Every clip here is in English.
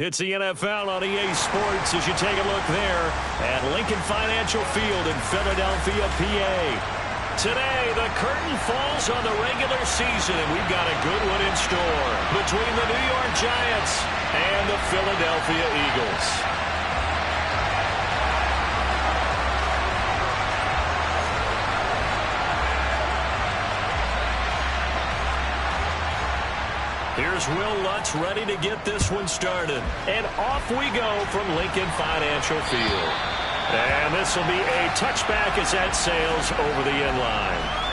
It's the NFL on EA Sports as you take a look there at Lincoln Financial Field in Philadelphia, PA. Today, the curtain falls on the regular season, and we've got a good one in store between the New York Giants and the Philadelphia Eagles. Here's Will Lutz ready to get this one started. And off we go from Lincoln Financial Field. And this will be a touchback as that sails over the end line.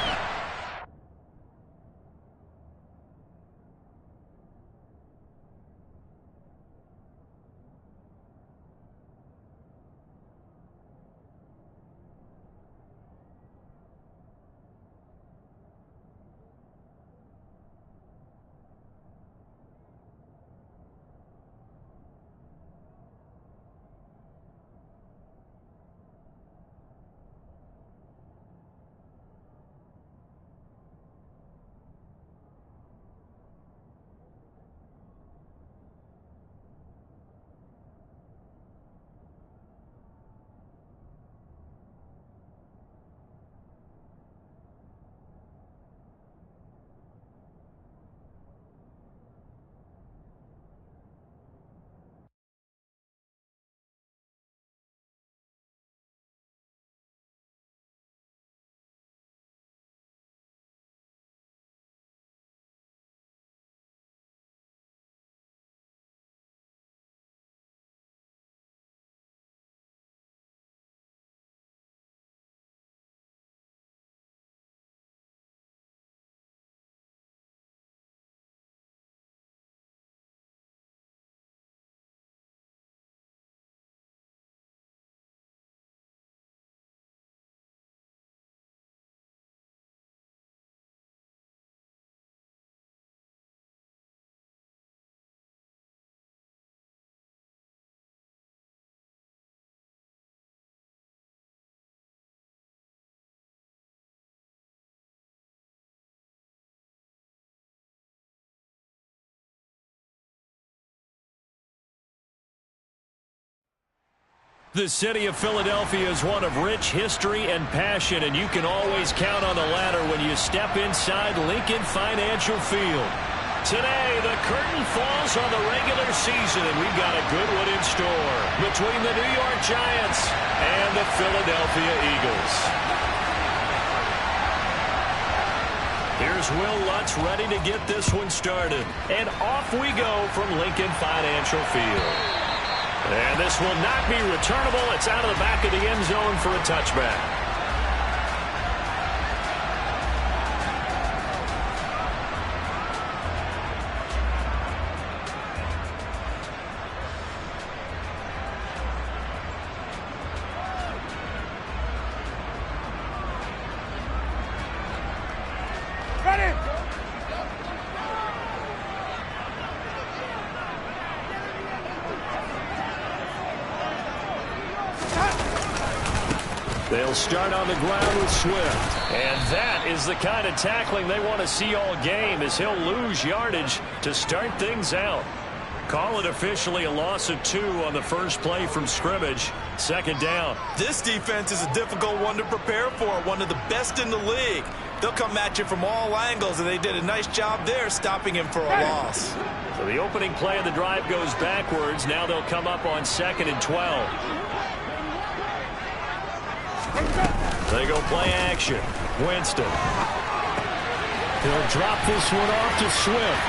The city of Philadelphia is one of rich history and passion, and you can always count on the ladder when you step inside Lincoln Financial Field. Today, the curtain falls on the regular season, and we've got a good one in store between the New York Giants and the Philadelphia Eagles. Here's Will Lutz ready to get this one started. And off we go from Lincoln Financial Field. And this will not be returnable. It's out of the back of the end zone for a touchback. They'll start on the ground with Swift. And that is the kind of tackling they want to see all game, as he'll lose yardage to start things out. Call it officially a loss of 2 on the first play from scrimmage. Second down. This defense is a difficult one to prepare for, one of the best in the league. They'll come at you from all angles, and they did a nice job there stopping him for a loss. So the opening play of the drive goes backwards. Now they'll come up on 2nd and 12. They go play action. Winston. He'll drop this one off to Swift.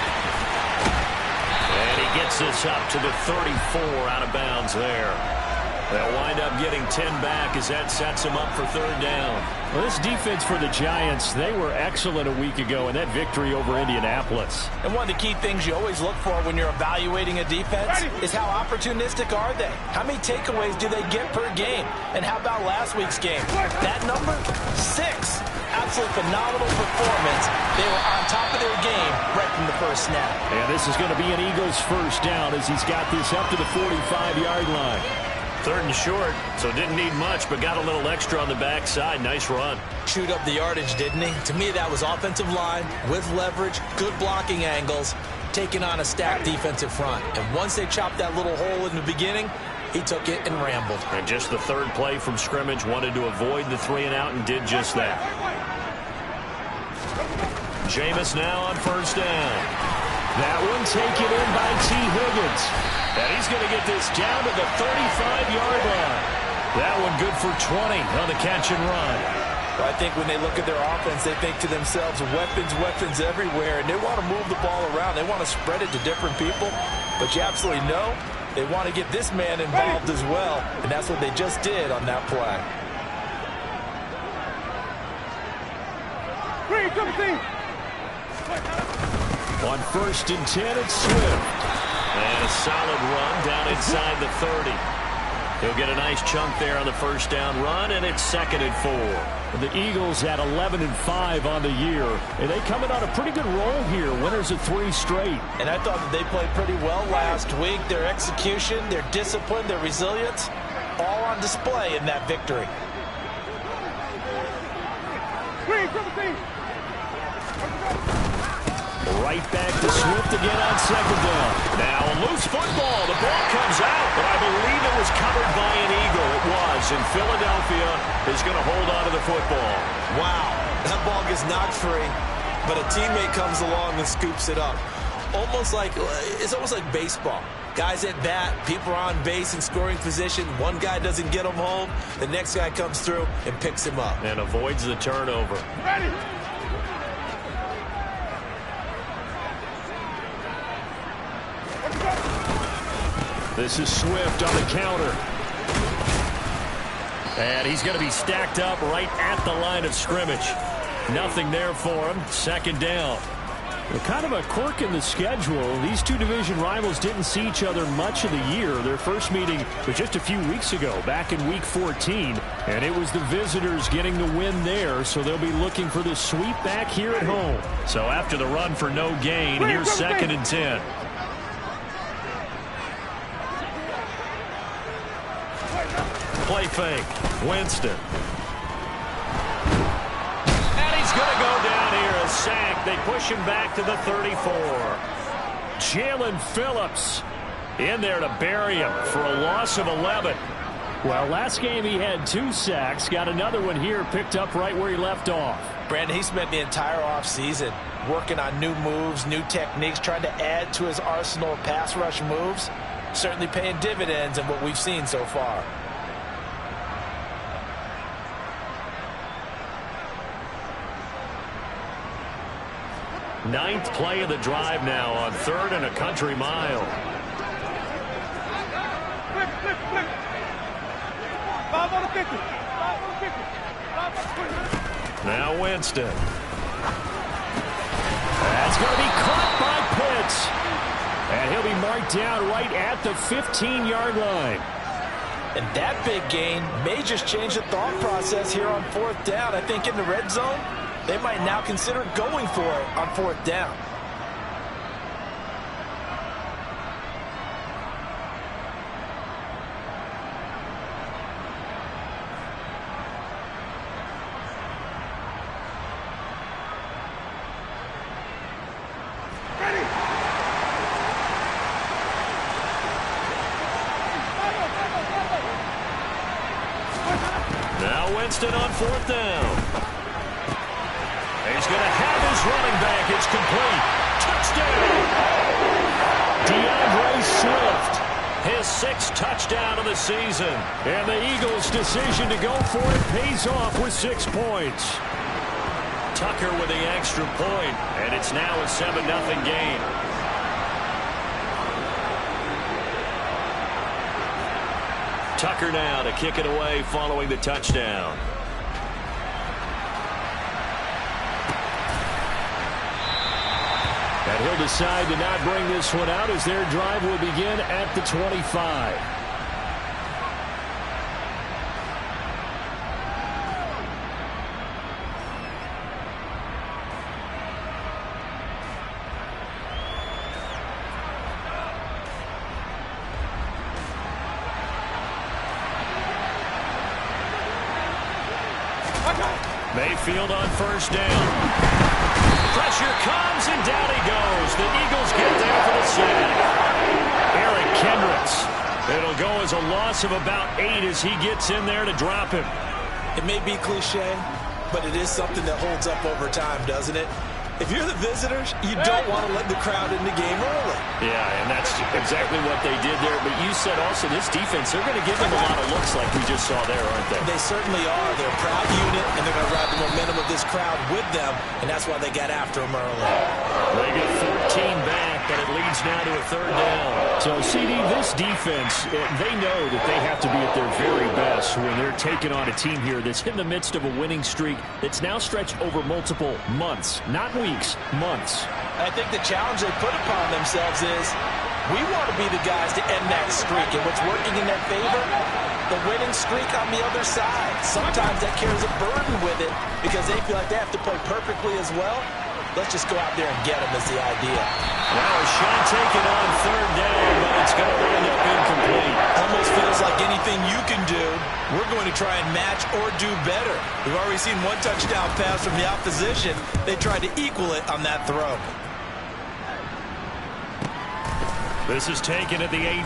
And he gets this up to the 34 out of bounds there. They'll wind up getting 10 back as that sets them up for third down. Well, this defense for the Giants, they were excellent a week ago in that victory over Indianapolis. And one of the key things you always look for when you're evaluating a defense is how opportunistic are they? How many takeaways do they get per game? And how about last week's game? That number? 6. Absolute phenomenal performance. They were on top of their game right from the first snap. And this is going to be an Eagles first down as he's got this up to the 45-yard line. 3rd and short, so didn't need much, but got a little extra on the backside. Nice run. Chewed up the yardage, didn't he? To me, that was offensive line with leverage, good blocking angles. taking on a stacked defensive front. And once they chopped that little hole in the beginning, he took it and rambled. And just the third play from scrimmage, wanted to avoid the 3-and-out and did just that. Jameis now on first down. That one taken in by T. Higgins. And he's going to get this down to the 35-yard line. That one good for 20 on the catch and run. I think when they look at their offense, they think to themselves, weapons, weapons everywhere, and they want to move the ball around. They want to spread it to different people, but you absolutely know they want to get this man involved as well, and that's what they just did on that play. On first and 10, it's Swift. And a solid run down inside the 30. He'll get a nice chunk there on the first down run, and it's 2nd and 4. The Eagles at 11-5 on the year, and they coming on a pretty good roll here. Winners of 3 straight. And I thought that they played pretty well last week. Their execution, their discipline, their resilience, all on display in that victory. Right back to Swift again on 2nd down. Now a loose football. The ball comes out, but I believe it was covered by an Eagle. It was, and Philadelphia is going to hold on to the football. Wow, that ball gets knocked free, but a teammate comes along and scoops it up. It's almost like baseball. Guys at bat, people are on base in scoring position. One guy doesn't get him home. The next guy comes through and picks him up. And avoids the turnover. Ready. This is Swift on the counter. And he's going to be stacked up right at the line of scrimmage. Nothing there for him. 2nd down. Well, kind of a quirk in the schedule. These two division rivals didn't see each other much of the year. Their first meeting was just a few weeks ago, back in Week 14. And it was the visitors getting the win there, so they'll be looking for the sweep back here at home. So after the run for no gain, here's 2nd and 10. Play fake. Winston. And he's going to go down here. A sack. They push him back to the 34. Jalen Phillips in there to bury him for a loss of 11. Well, last game he had 2 sacks. Got another one here picked up right where he left off. Brandon, he spent the entire offseason working on new moves, new techniques, trying to add to his arsenal of pass rush moves. Certainly paying dividends in what we've seen so far. Ninth play of the drive now on 3rd and a country mile. Now Winston. That's going to be caught by Pitts. And he'll be marked down right at the 15-yard line. And that big gain may just change the thought process here on 4th down. I think in the red zone, they might now consider going for it on 4th down. Now Winston on 4th down. He's going to have his running back. It's complete. Touchdown. DeAndre Swift. His 6th touchdown of the season. And the Eagles' decision to go for it pays off with 6 points. Tucker with the extra point. And it's now a 7-0 game. Tucker now to kick it away following the touchdown. And he'll decide to not bring this one out as their drive will begin at the 25. Mayfield on first down. Pressure comes, and down he goes. The Eagles get there loss of about 8 as he gets in there to drop him. It may be cliche, but it is something that holds up over time, doesn't it? If you're the visitors, you don't want to let the crowd in the game early. Yeah, and that's exactly what they did there. But you said also this defense, they're going to give them a lot of looks like we just saw there, aren't they? They certainly are. They're a proud unit, and they're going to ride the momentum of this crowd with them, and that's why they got after them early. They get 14 back, but it leads now to a 3rd down. So, CD, this defense, they know that they have to be at their very best when they're taking on a team here that's in the midst of a winning streak that's now stretched over multiple months, not weeks, months. I think the challenge they put upon themselves is we want to be the guys to end that streak, and what's working in their favor, the winning streak on the other side. Sometimes that carries a burden with it because they feel like they have to play perfectly as well. Let's just go out there and get them is the idea. Now a shot taken on 3rd down, but it's going to wind up incomplete. Almost feels like anything you can do, we're going to try and match or do better. We've already seen one touchdown pass from the opposition. They tried to equal it on that throw. This is taken at the 18.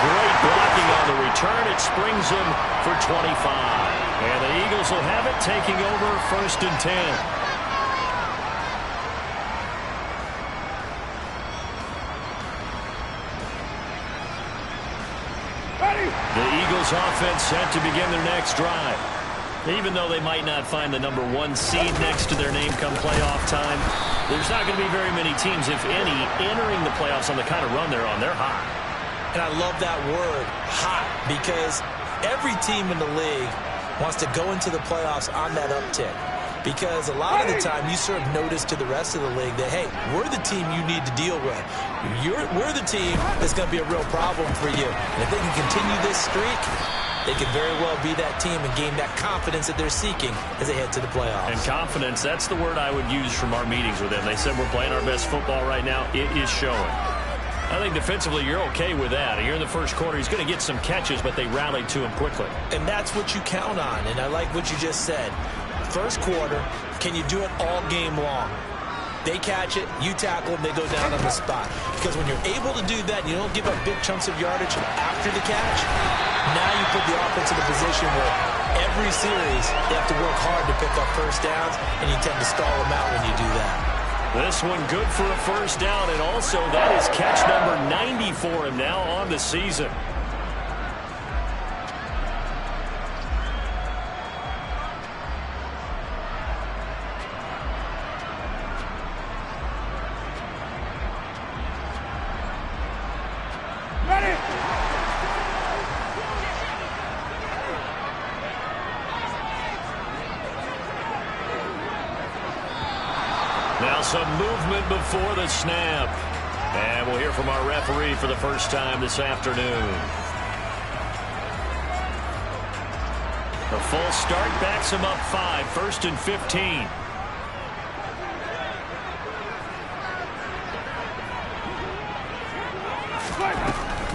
Great blocking on the return. It springs them for 25. And the Eagles will have it, taking over 1st and 10. The Eagles offense set to begin their next drive. Even though they might not find the number 1 seed next to their name come playoff time, there's not going to be very many teams, if any, entering the playoffs on the kind of run they're on. They're hot. And I love that word, hot, because every team in the league wants to go into the playoffs on that uptick. Because a lot of the time you serve notice to the rest of the league that, hey, we're the team you need to deal with. We're the team that's going to be a real problem for you. And if they can continue this streak, they could very well be that team and gain that confidence that they're seeking as they head to the playoffs. And confidence, that's the word I would use from our meetings with them. They said we're playing our best football right now. It is showing. I think defensively you're okay with that. Here in the first quarter, he's going to get some catches, but they rallied to him quickly. And that's what you count on, and I like what you just said. First quarter, can you do it all game long? They catch it, you tackle them, they go down on the spot. Because when you're able to do that, and you don't give up big chunks of yardage after the catch, now you put the offense in a position where every series they have to work hard to pick up first downs, and you tend to stall them out when you do that. This one good for a 1st down, and also that is catch number 90 for him now on the season. Now some movement before the snap. And we'll hear from our referee for the first time this afternoon. The false start backs him up 5, 1st and 15.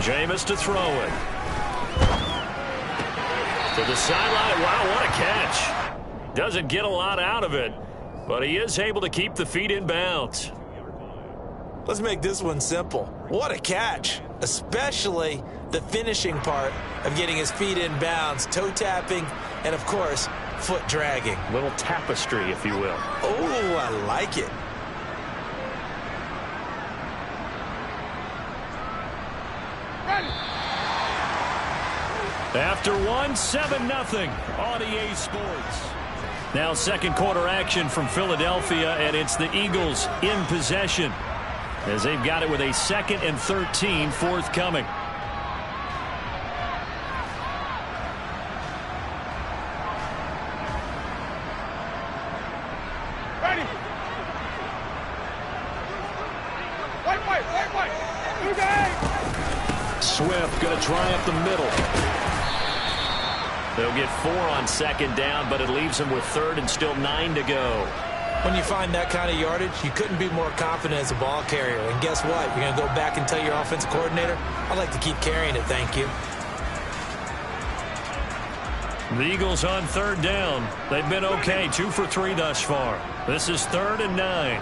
Jameis to throw it. To the sideline. Wow, what a catch. Doesn't get a lot out of it, but he is able to keep the feet in bounds. Let's make this one simple. What a catch, especially the finishing part of getting his feet in bounds, toe tapping, and of course, foot dragging. Little tapestry, if you will. Oh, I like it. After one, 7-0 on EA Sports. Now second quarter action from Philadelphia, and it's the Eagles in possession as they've got it with a 2nd and 13 forthcoming. Ready. Swift going to try up the middle. They'll get 4 on 2nd down, but it leaves them with 3rd and still 9 to go. When you find that kind of yardage, you couldn't be more confident as a ball carrier. And guess what? You're going to go back and tell your offensive coordinator, I'd like to keep carrying it, thank you. The Eagles on 3rd down. They've been okay, 2 for 3 thus far. This is 3rd and 9.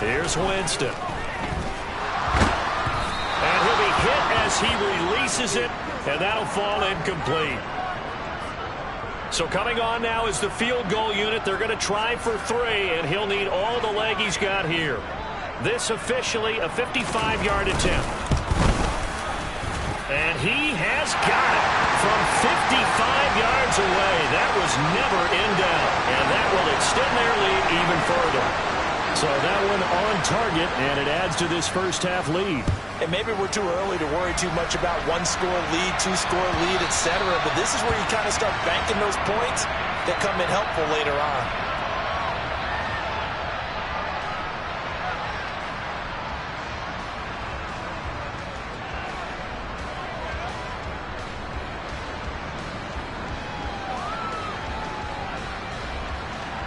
Here's Winston. And he'll be hit as he releases it, and that'll fall incomplete. So coming on now is the field goal unit. They're going to try for 3, and he'll need all the leg he's got here. This officially a 55-yard attempt. And he has got it from 55 yards away. That was never in doubt, and that will extend their lead even further. So that one on target, and it adds to this first-half lead. And maybe we're too early to worry too much about one-score lead, two-score lead, etc. But this is where you kind of start banking those points that come in helpful later on.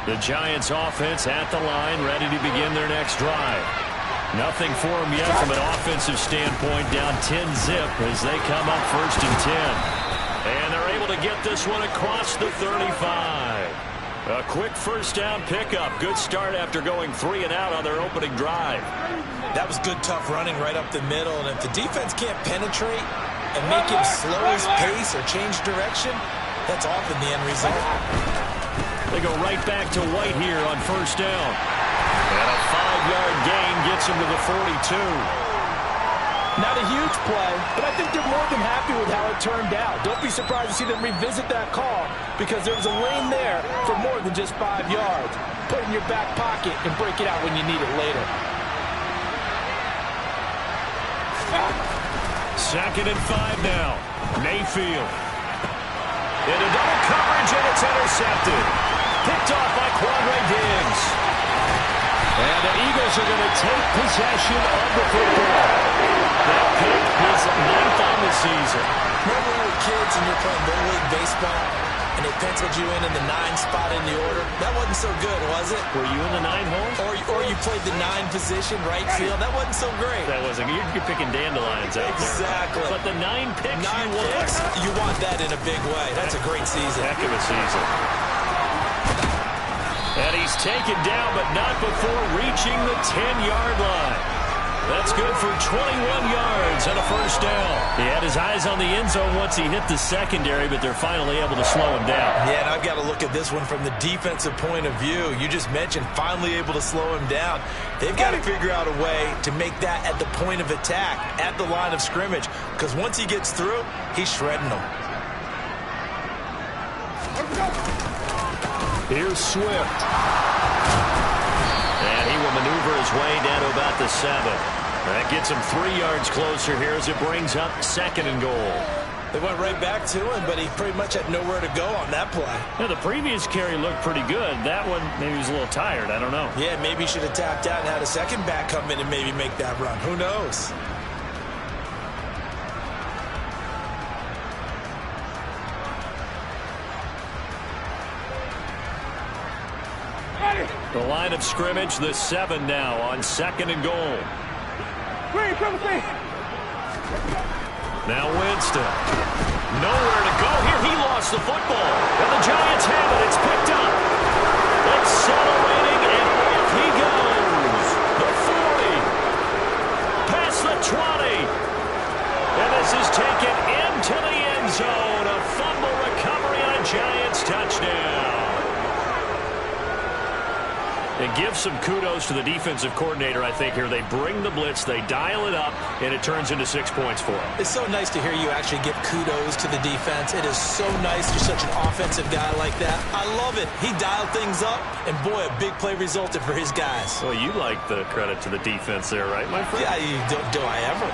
The Giants offense at the line, ready to begin their next drive. Nothing for them yet from an offensive standpoint, down 10-zip as they come up 1st and 10. And they're able to get this one across the 35. A quick first down pickup. Good start after going 3 and out on their opening drive. That was good, tough running right up the middle. And if the defense can't penetrate and make him slow his pace or change direction, that's often the end result. They go right back to White here on first down. And a 5-yard gain gets him to the 42. Not a huge play, but I think they're more than happy with how it turned out. Don't be surprised to see them revisit that call because there was a lane there for more than just 5 yards. Put it in your back pocket and break it out when you need it later. 2nd and 5 now. Mayfield. Into double coverage, and it's intercepted. Picked off by Quandre Diggs. And the Eagles are going to take possession of the football. That pick is 9th on the season. Remember when we were kids and you're playing Little League Baseball and they penciled you in the 9 spot in the order? That wasn't so good, was it? Were you in the 9 hole? Or you played the 9 position, right field? That wasn't so great. That wasn't. You're picking dandelions out exactly. There. But the 9 picks 9 picks, you want that in a big way. That's a great season. Heck of a season. And he's taken down, but not before reaching the 10-yard line. That's good for 21 yards and a first down. He had his eyes on the end zone once he hit the secondary, but they're finally able to slow him down. Yeah, and I've got to look at this one from the defensive point of view. You just mentioned finally able to slow him down. They've got to figure out a way to make that at the point of attack, at the line of scrimmage, because once he gets through, he's shredding them. Here's Swift. And he will maneuver his way down to about the 7. That gets him 3 yards closer here as it brings up 2nd and goal. They went right back to him, but he pretty much had nowhere to go on that play. Yeah, the previous carry looked pretty good. That one, maybe he was a little tired. I don't know. Yeah, maybe he should have tapped out and had a second back come in and maybe make that run. Who knows? The line of scrimmage, the 7 now on 2nd and goal. Now Winston. Nowhere to go here. He lost the football. And the Giants have it. It's picked up. Accelerating, and off he goes. The 40. Past the 20. And this is taken into the end zone. A fumble recovery on a Giants touchdown. And give some kudos to the defensive coordinator, I think, here. They bring the blitz, they dial it up, and it turns into 6 points for them. It's so nice to hear you actually give kudos to the defense. It is so nice you're such an offensive guy like that. I love it. He dialed things up, and boy, a big play resulted for his guys. Well, you like the credit to the defense there, right, my friend? Yeah, do I ever?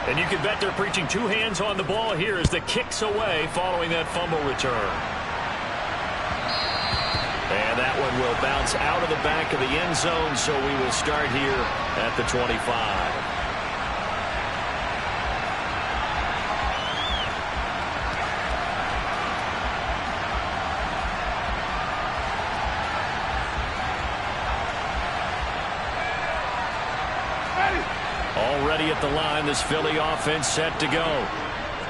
And you can bet they're preaching 2 hands on the ball here as the kick's away following that fumble return. And that one will bounce out of the back of the end zone, so we will start here at the 25. Already at the line, this Philly offense set to go.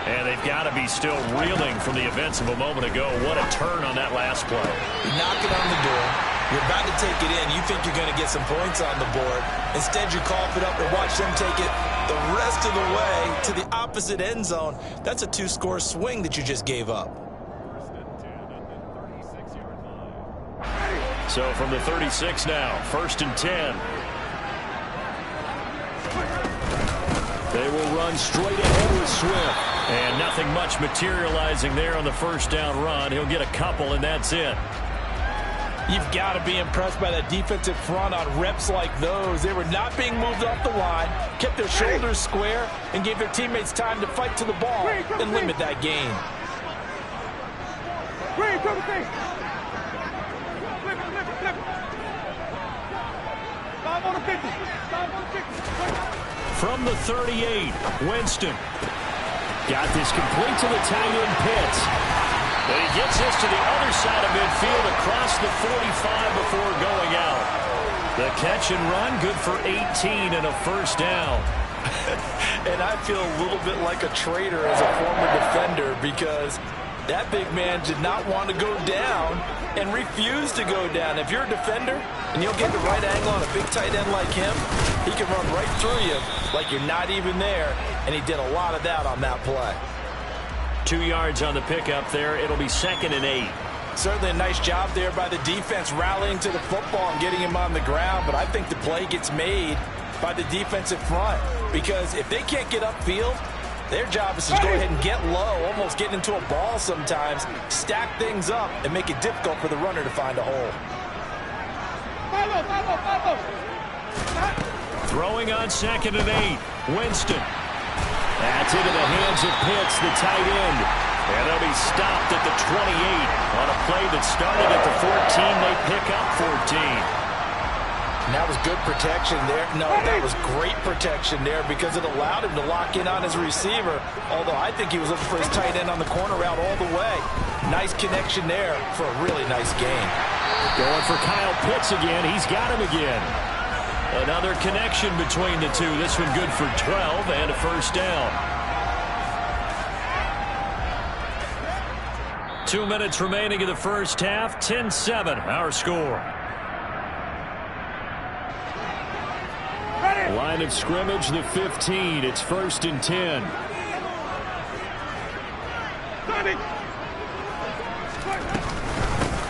And they've got to be still reeling from the events of a moment ago. What a turn on that last play. Knock it on the door. You're about to take it in. You think you're going to get some points on the board. Instead, you cough it up and watch them take it the rest of the way to the opposite end zone. That's a 2-score swing that you just gave up. So from the 36 now, 1st and 10. They will run straight ahead with Swift. And nothing much materializing there on the first down run. He'll get a couple, and that's it. You've got to be impressed by that defensive front on reps like those. They were not being moved off the line, kept their shoulders square, and gave their teammates time to fight to the ball and limit that gain. From the 38, Winston. Got this complete to the tight end Pitts. But he gets this to the other side of midfield across the 45 before going out. The catch and run, good for 18 and a first down. And I feel a little bit like a traitor as a former defender because that big man did not want to go down and refused to go down. If you're a defender and you'll get the right angle on a big tight end like him, he can run right through you like you're not even there, and he did a lot of that on that play. 2 yards on the pickup there. It'll be 2nd and 8. Certainly a nice job there by the defense rallying to the football and getting him on the ground, but I think the play gets made by the defensive front because if they can't get upfield, their job is to go ahead and get low, almost get into a ball sometimes, stack things up, and make it difficult for the runner to find a hole. Throwing on 2nd and 8. Winston. That's into the hands of Pitts, the tight end. And they'll be stopped at the 28. On a play that started at the 14, they pick up 14. And that was good protection there. No, that was great protection there because it allowed him to lock in on his receiver. Although I think he was looking for his tight end on the corner route all the way. Nice connection there for a really nice gain. Going for Kyle Pitts again. He's got him again. Another connection between the two. This one good for 12 and a first down. 2 minutes remaining in the first half. 10-7 our score. Line of scrimmage, the 15. It's 1st and 10.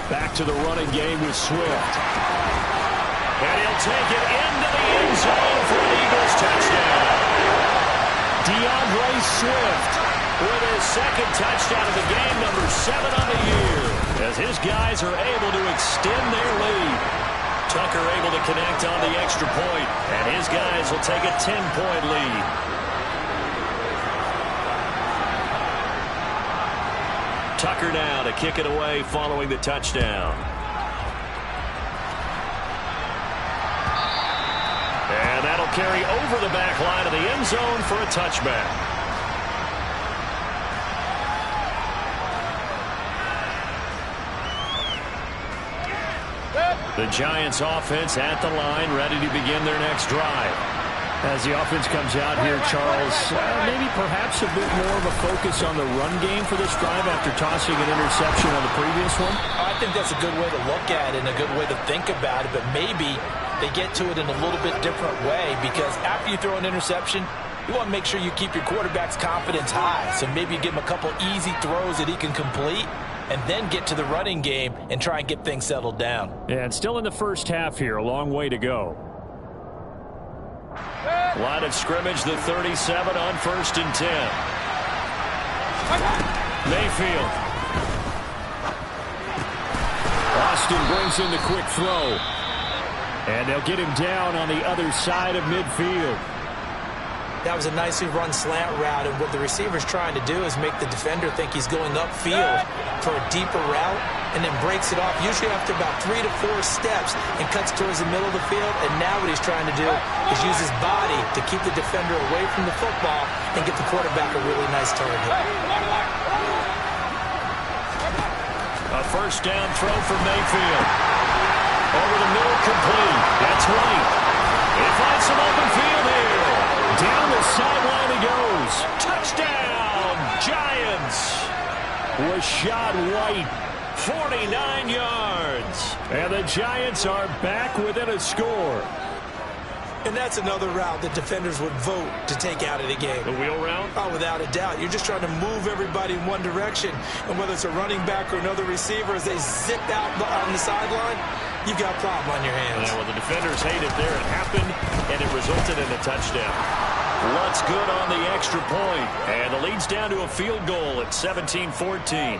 Back to the running game with Swift. And he'll take it into the end zone for an Eagles touchdown. DeAndre Swift with his 2nd touchdown of the game, number 7 on the year, as his guys are able to extend their lead. Tucker able to connect on the extra point, and his guys will take a 10-point lead. Tucker now to kick it away following the touchdown. And that'll carry over the back line of the end zone for a touchback. The Giants offense at the line, ready to begin their next drive. As the offense comes out here, Charles, maybe perhaps a bit more of a focus on the run game for this drive after tossing an interception on the previous one? I think that's a good way to look at it and a good way to think about it, but maybe they get to it in a little bit different way because after you throw an interception, you want to make sure you keep your quarterback's confidence high. So maybe you give him a couple easy throws that he can complete and then get to the running game and try and get things settled down. Yeah, and still in the first half here, a long way to go. Line of scrimmage, the 37 on 1st and 10. Mayfield. Austin brings in the quick throw. And they'll get him down on the other side of midfield. That was a nicely run slant route, and what the receiver's trying to do is make the defender think he's going upfield for a deeper route and then breaks it off, usually after about 3 to 4 steps, and cuts towards the middle of the field. And now what he's trying to do is use his body to keep the defender away from the football and get the quarterback a really nice target. A first down throw for Mayfield. Over the middle, complete. That's right. He finds some open field here. Down the sideline he goes. Touchdown, Giants. Rashad White, 49 yards. And the Giants are back within a score. And that's another route that defenders would vote to take out of the game. The wheel route? Oh, without a doubt. You're just trying to move everybody in one direction. And whether it's a running back or another receiver, as they zip out on the sideline, you've got a problem on your hands. Yeah, well, the defenders hate it there. It happened, and it resulted in a touchdown. Lutz good on the extra point. And the lead's down to a field goal at 17-14.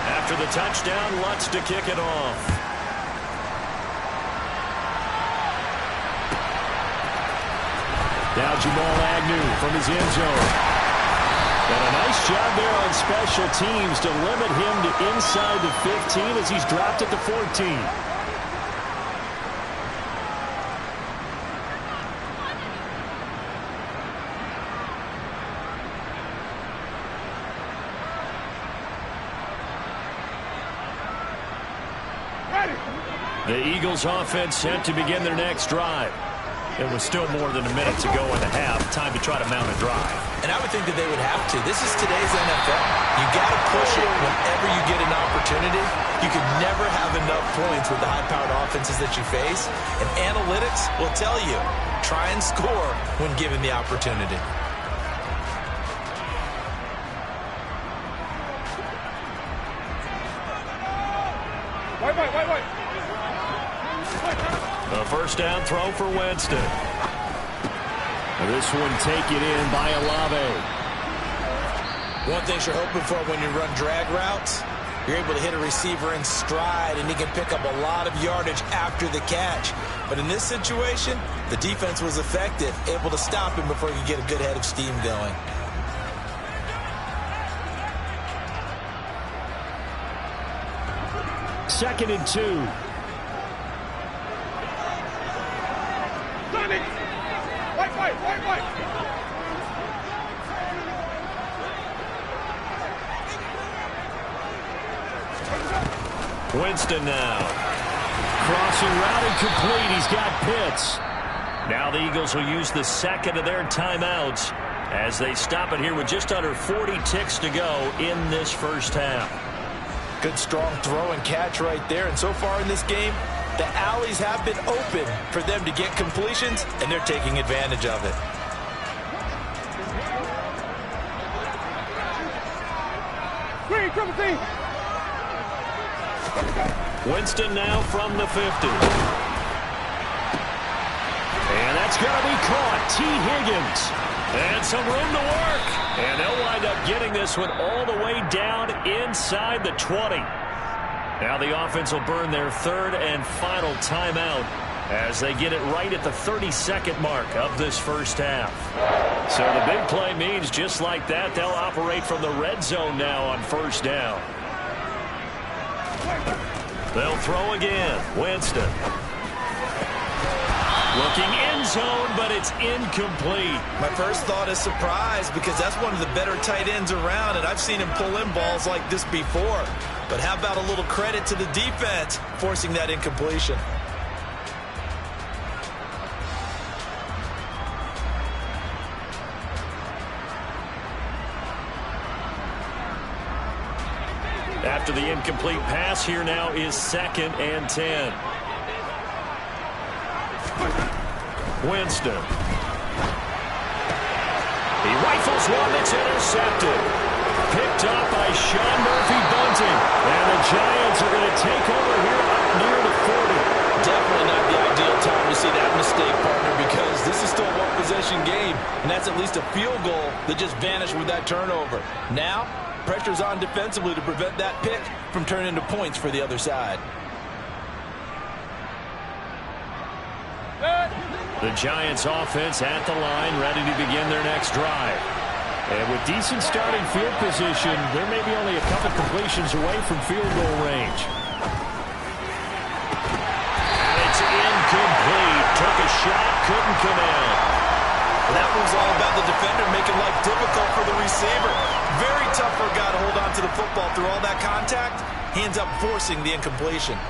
After the touchdown, Lutz to kick it off. Now Jamal Agnew from his end zone. And a nice job there on special teams to limit him to inside the 15 as he's dropped at the 14. The Eagles offense set to begin their next drive. It was still more than a minute to go in the half. Time to try to mount a drive. And I would think that they would have to. This is today's NFL. You got to push it whenever you get an opportunity. You can never have enough points with the high-powered offenses that you face. And analytics will tell you, try and score when given the opportunity. Wait. A first down throw for Winston. This one taken in by Olave. One thing you're hoping for when you run drag routes, you're able to hit a receiver in stride, and he can pick up a lot of yardage after the catch. But in this situation, the defense was effective, able to stop him before he could get a good head of steam going. Second and 2. Wait. Winston now. Crossing route incomplete. He's got Pitts. Now the Eagles will use the second of their timeouts as they stop it here with just under 40 ticks to go in this first half. Good strong throw and catch right there. And so far in this game, the alleys have been open for them to get completions, and they're taking advantage of it. Winston now from the 50. And that's going to be caught. T. Higgins. And some room to work. And they'll wind up getting this one all the way down inside the 20. Now the offense will burn their third and final timeout as they get it right at the 32nd mark of this first half. So the big play means just like that, they'll operate from the red zone now on first down. They'll throw again. Winston. Looking end zone, but it's incomplete. My first thought is surprise because that's one of the better tight ends around, and I've seen him pull in balls like this before. But how about a little credit to the defense forcing that incompletion? After the incomplete pass, here now is 2nd and 10. Winston. He rifles one that's intercepted. Picked up by Sean Murphy-Bunting. And the Giants are going to take over here up near the 40. Definitely not the ideal time to see that mistake, partner, because this is still a one-possession game, and that's at least a field goal that just vanished with that turnover. Now, pressure's on defensively to prevent that pick from turning into points for the other side. The Giants offense at the line, ready to begin their next drive. And with decent starting field position, there may be only a couple completions away from field goal range. And it's incomplete. Took a shot, couldn't come in. That was all about the defender making life difficult for the receiver. Very tough for a guy to hold on to the football through all that contact. He ends up forcing the incompletion.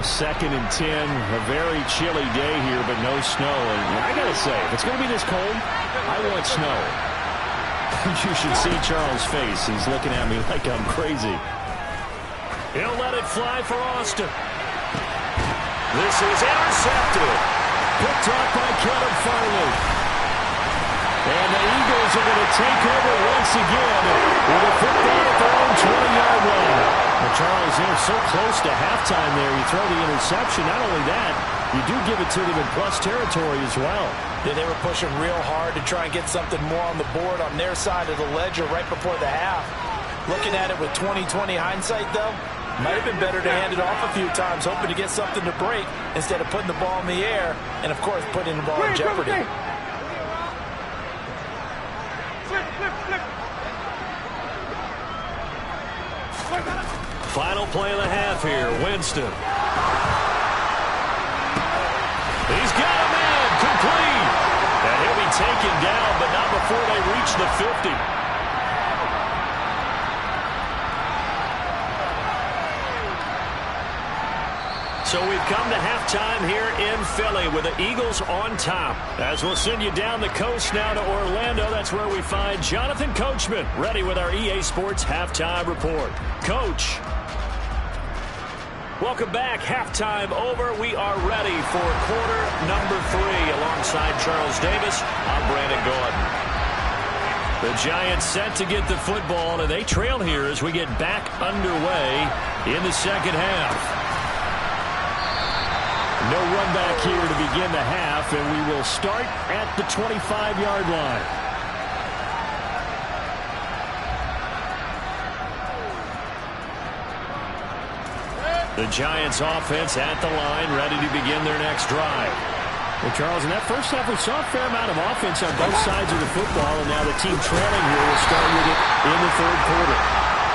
2nd and 10, a very chilly day here, but no snow. And I got to say, if it's going to be this cold, I want snow. You should see Charles' face. He's looking at me like I'm crazy. He'll let it fly for Austin. This is intercepted. Picked off by Kevin Farley. And the Eagles are going to take over once again with a football at their own 20-yard line. Well, Charles, they're so close to halftime there. You throw the interception. Not only that, you do give it to them in plus territory as well. Yeah, they were pushing real hard to try and get something more on the board on their side of the ledger right before the half. Looking at it with 20/20 hindsight, though, might have been better to hand it off a few times, hoping to get something to break instead of putting the ball in the air and, of course, putting the ball in jeopardy. Final play of the half here, Winston. He's got a man, complete. And he'll be taken down, but not before they reach the 50. So we've come to halftime here in Philly with the Eagles on top. As we'll send you down the coast now to Orlando, that's where we find Jonathan Coachman ready with our EA Sports Halftime Report. Coach. Welcome back. Halftime over. We are ready for quarter number 3 alongside Charles Davis. I'm Brandon Gordon. The Giants set to get the football, and they trail here as we get back underway in the second half. No run back here to begin the half, and we will start at the 25-yard line. The Giants offense at the line, ready to begin their next drive. Well, Charles, in that first half, we saw a fair amount of offense on both sides of the football, and now the team trailing here will start with it in the third quarter.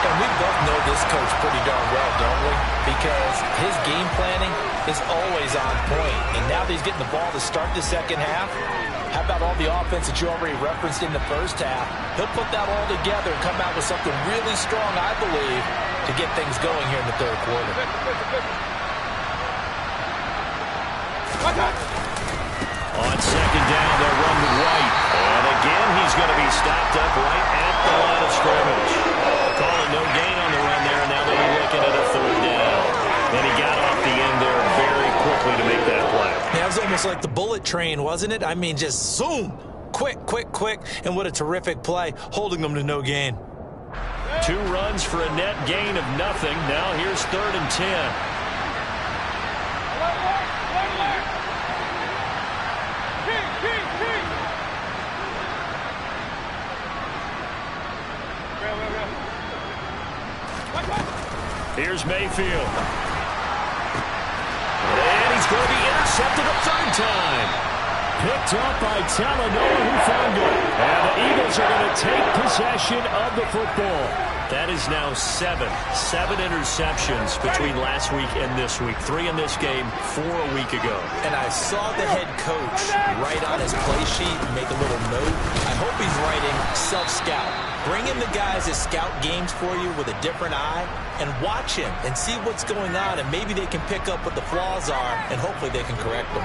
And we both know this coach pretty darn well, don't we? Because his game planning is always on point. And now that he's getting the ball to start the second half, how about all the offense that you already referenced in the first half? He'll put that all together and come out with something really strong, I believe, to get things going here in the third quarter. On second down, they'll run with White. And again, he's going to be stopped up right at the line of scrimmage. Calling no gain on the run there, and now they'll be looking at a third down. And he got off the end there very quickly to make that play. Yeah, it was almost like the bullet train, wasn't it? I mean, just zoom. Quick, quick, quick. And what a terrific play, holding them to no gain. 2 runs for a net gain of nothing. Now here's 3rd and 10. Here's Mayfield. And he's going to be intercepted a 3rd time. Picked up by Talanoa Hufanga. And the Eagles are going to take possession of the football. That is now 7 interceptions between last week and this week. 3 in this game, 4 a week ago. And I saw the head coach write on his play sheet and make a little note. I hope he's writing self-scout. Bring in the guys that scout games for you with a different eye and watch him and see what's going on, and maybe they can pick up what the flaws are, and hopefully they can correct them.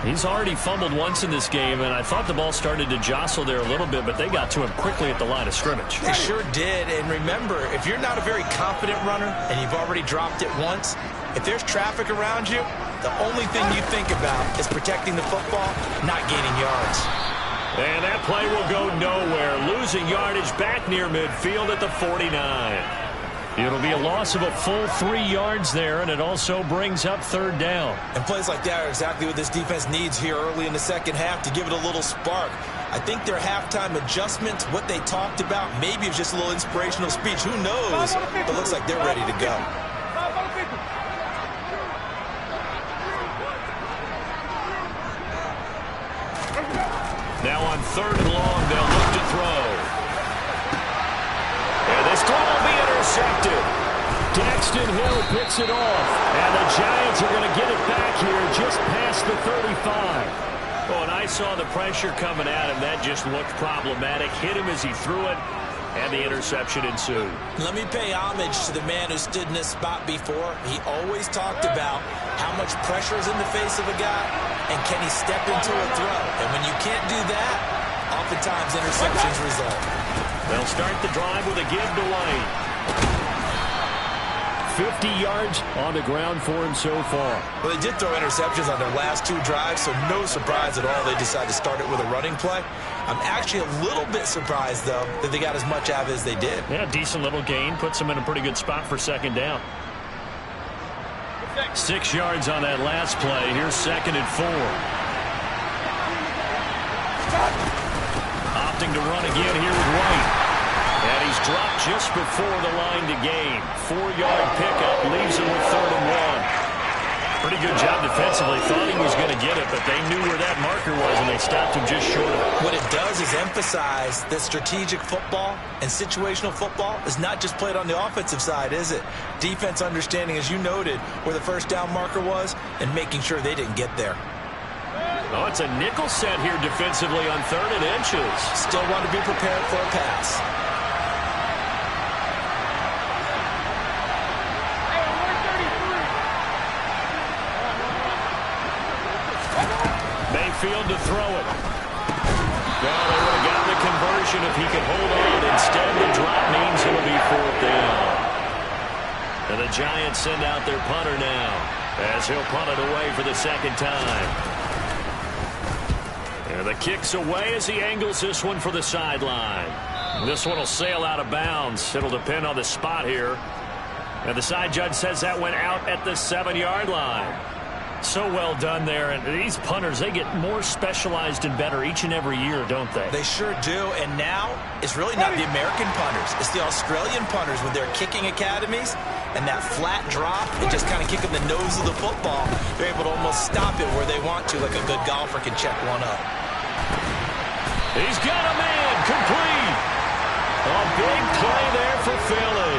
He's already fumbled once in this game, and I thought the ball started to jostle there a little bit, but they got to him quickly at the line of scrimmage. They sure did, and remember, if you're not a very confident runner and you've already dropped it once, if there's traffic around you, the only thing you think about is protecting the football, not gaining yards. And that play will go nowhere, losing yardage back near midfield at the 49. It'll be a loss of a full 3 yards there, and it also brings up 3rd down. And plays like that are exactly what this defense needs here early in the second half to give it a little spark. I think their halftime adjustments, what they talked about, maybe it's just a little inspirational speech. Who knows? But it looks like they're ready to go. Now on 3rd and long, they'll look to throw. And this throw will be intercepted. Daxton Hill picks it off. And the Giants are going to get it back here just past the 35. Oh, and I saw the pressure coming at him. That just looked problematic. Hit him as he threw it. And the interception ensued. Let me pay homage to the man who stood in this spot before. He always talked about how much pressure is in the face of a guy, and can he step into a throw. And when you can't do that, oftentimes interceptions result. They'll start the drive with a give to White. 50 yards on the ground for him so far. Well, they did throw interceptions on their last 2 drives, so no surprise at all they decided to start it with a running play. I'm actually a little bit surprised, though, that they got as much out of it as they did. Yeah, decent little gain. Puts them in a pretty good spot for second down. 6 yards on that last play. Here's 2nd and 4. Opting to run again here with White. And he's dropped just before the line to gain. 4-yard pickup leaves him with 3rd and 1. Pretty good job defensively. Thought he was going to get it, but they knew where that marker was, and they stopped him just short of it. What it does is emphasize that strategic football and situational football is not just played on the offensive side, is it? Defense understanding, as you noted, where the first down marker was and making sure they didn't get there. Oh, it's a nickel set here defensively on 3rd and inches. Still want to be prepared for a pass. Mayfield to throw it. Well, they would have gotten the conversion if he could hold on. Instead, the drop means it'll be 4th down. And the Giants send out their punter now, as he'll punt it away for the 2nd time. And the kick's away as he angles this one for the sideline. This one will sail out of bounds. It'll depend on the spot here. And the side judge says that went out at the 7-yard line. So well done there. And these punters, they get more specialized and better each and every year, don't they? They sure do. And now it's really not the American punters. It's the Australian punters with their kicking academies and that flat drop and just kind of kicking the nose of the football. They're able to almost stop it where they want to, like a good golfer can check one up. He's got a man complete. A big play there for Philly.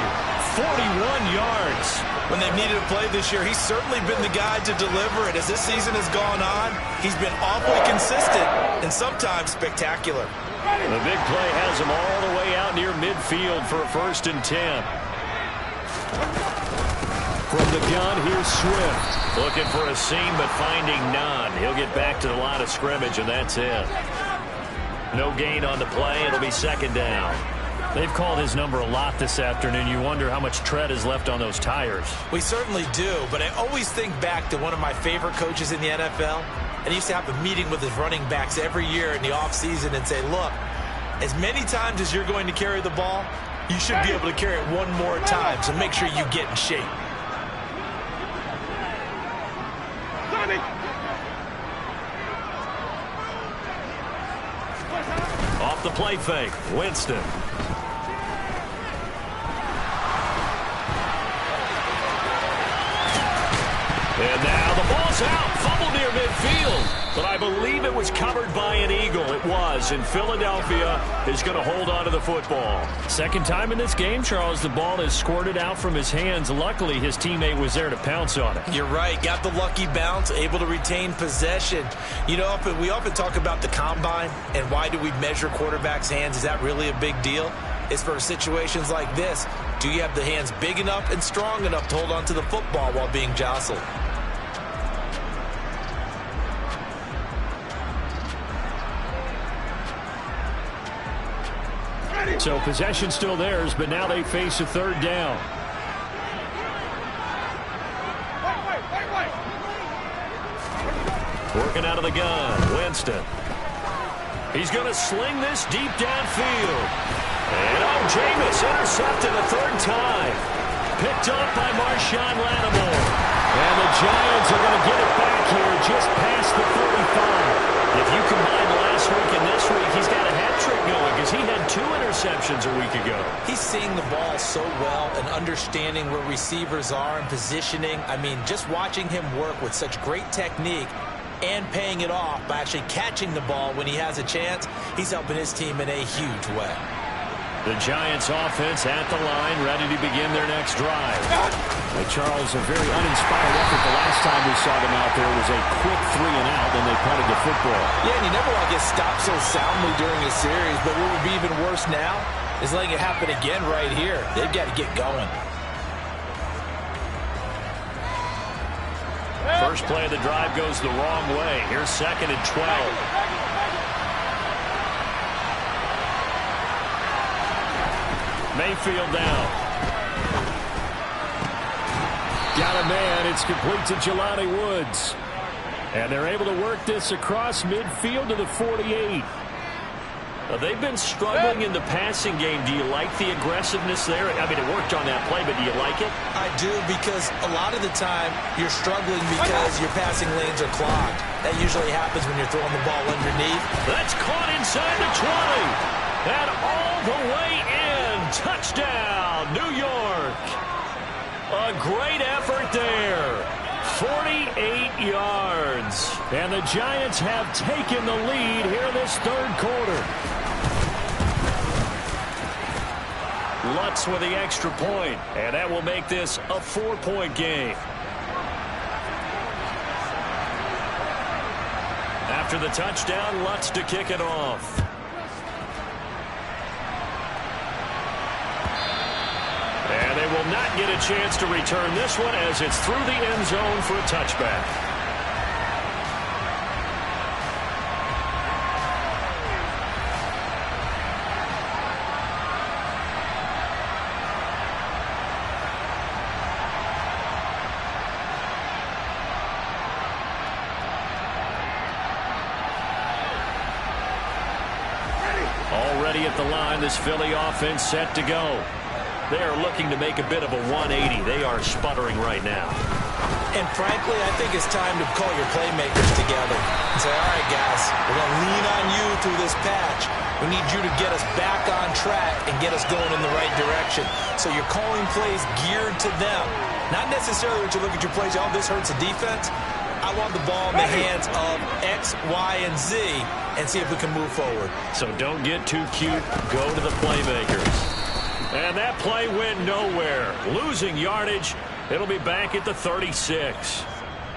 41 yards. When they've needed a play this year, he's certainly been the guy to deliver it. As this season has gone on, he's been awfully consistent and sometimes spectacular. The big play has him all the way out near midfield for a 1st and 10. From the gun, here's Swift. Looking for a seam, but finding none. He'll get back to the line of scrimmage, and that's it. No gain on the play. It'll be 2nd down. They've called his number a lot this afternoon. You wonder how much tread is left on those tires. We certainly do, but I always think back to one of my favorite coaches in the NFL. And he used to have a meeting with his running backs every year in the offseason and say, look, as many times as you're going to carry the ball, you should be able to carry it one more time, so make sure you get in shape. Off the play fake, Winston. And now the ball's out. Fumble near midfield. But I believe it was covered by an Eagle. It was. And Philadelphia is going to hold on to the football. 2nd time in this game, Charles, the ball is squirted out from his hands. Luckily, his teammate was there to pounce on it. You're right. Got the lucky bounce, able to retain possession. You know, we often talk about the combine and why do we measure quarterbacks' hands. Is that really a big deal? It's for situations like this. Do you have the hands big enough and strong enough to hold on to the football while being jostled? So possession still theirs, but now they face a 3rd down. Working out of the gun, Winston. He's going to sling this deep downfield. And Jameis intercepted a 3rd time. Picked up by Marshawn Lattimore. And the Giants are going to get it back here just past the 35. If you combine last week and this week, he's got a hat trick going because he had 2 interceptions a week ago. He's seeing the ball so well and understanding where receivers are and positioning. I mean, just watching him work with such great technique and paying it off by actually catching the ball when he has a chance, he's helping his team in a huge way. The Giants offense at the line, ready to begin their next drive. Charles, a very uninspired effort the last time we saw them out there was a quick 3-and-out, then they punted the football. Yeah, and you never want to get stopped so soundly during a series, but what would be even worse now is letting it happen again right here. They've got to get going. First play of the drive goes the wrong way. Here's 2nd and 12. Mayfield down. Got a man. It's complete to Jelani Woods. And they're able to work this across midfield to the 48. They've been struggling in the passing game. Do you like the aggressiveness there? I mean, it worked on that play, but do you like it? I do, because a lot of the time you're struggling because your passing lanes are clogged. That usually happens when you're throwing the ball underneath. That's caught inside the 20. And all the way in. Touchdown, New York. A great effort there. 48 yards. And the Giants have taken the lead here this third quarter. Lutz with the extra point, and that will make this a 4-point game. After the touchdown, Lutz to kick it off. And they will not get a chance to return this one as it's through the end zone for a touchback. Already at the line, this Philly offense set to go. They are looking to make a bit of a 180. They are sputtering right now. And frankly, I think it's time to call your playmakers together and say, all right, guys, we're going to lean on you through this patch. We need you to get us back on track and get us going in the right direction. So you're calling plays geared to them. Not necessarily when you look at your plays, oh, this hurts the defense. I want the ball in the hands of X, Y, and Z and see if we can move forward. So don't get too cute. Go to the playmakers. And that play went nowhere. Losing yardage. It'll be back at the 36.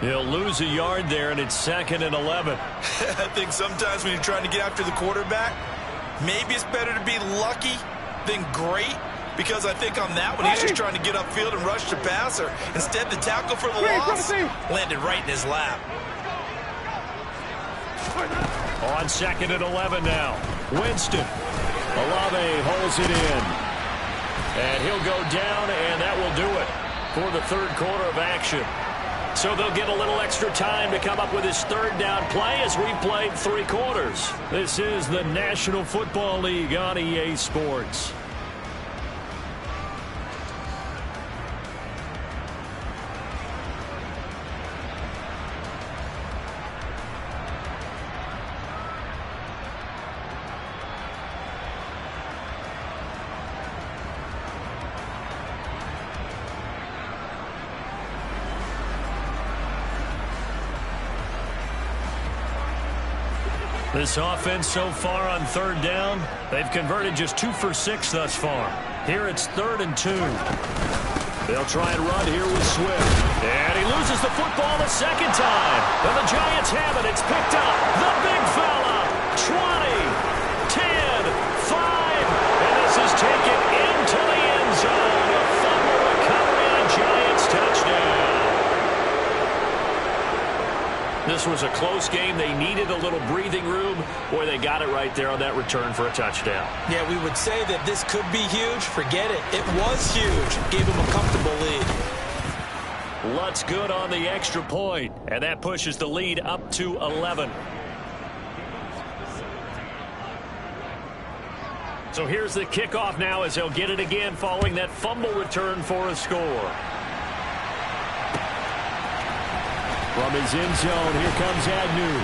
He'll lose a yard there, and it's 2nd and 11. I think sometimes when you're trying to get after the quarterback, maybe it's better to be lucky than great. Because I think on that one, he's just trying to get upfield and rush the passer. Instead, the tackle for the loss landed right in his lap. On 2nd and 11 now. Winston. Olave holds it in. And he'll go down, and that will do it for the third quarter of action. So they'll get a little extra time to come up with his third down play as we played 3 quarters. This is the National Football League on EA Sports. This offense so far on third down, they've converted just 2 for 6 thus far. Here it's 3rd and 2. They'll try and run here with Swift. And he loses the football the second time. And the Giants have it. It's picked up. The big fella. 20, 10, 5. And this is taken into the end zone. A fumble recovery and a Giants touchdown. This was a close game. They needed a little breathing room. Boy, they got it right there on that return for a touchdown. Yeah, we would say that this could be huge. Forget it. It was huge. Gave him a comfortable lead. Lutz good on the extra point, and that pushes the lead up to 11. So here's the kickoff now as they'll get it again following that fumble return for a score. From his end zone, here comes Agnew.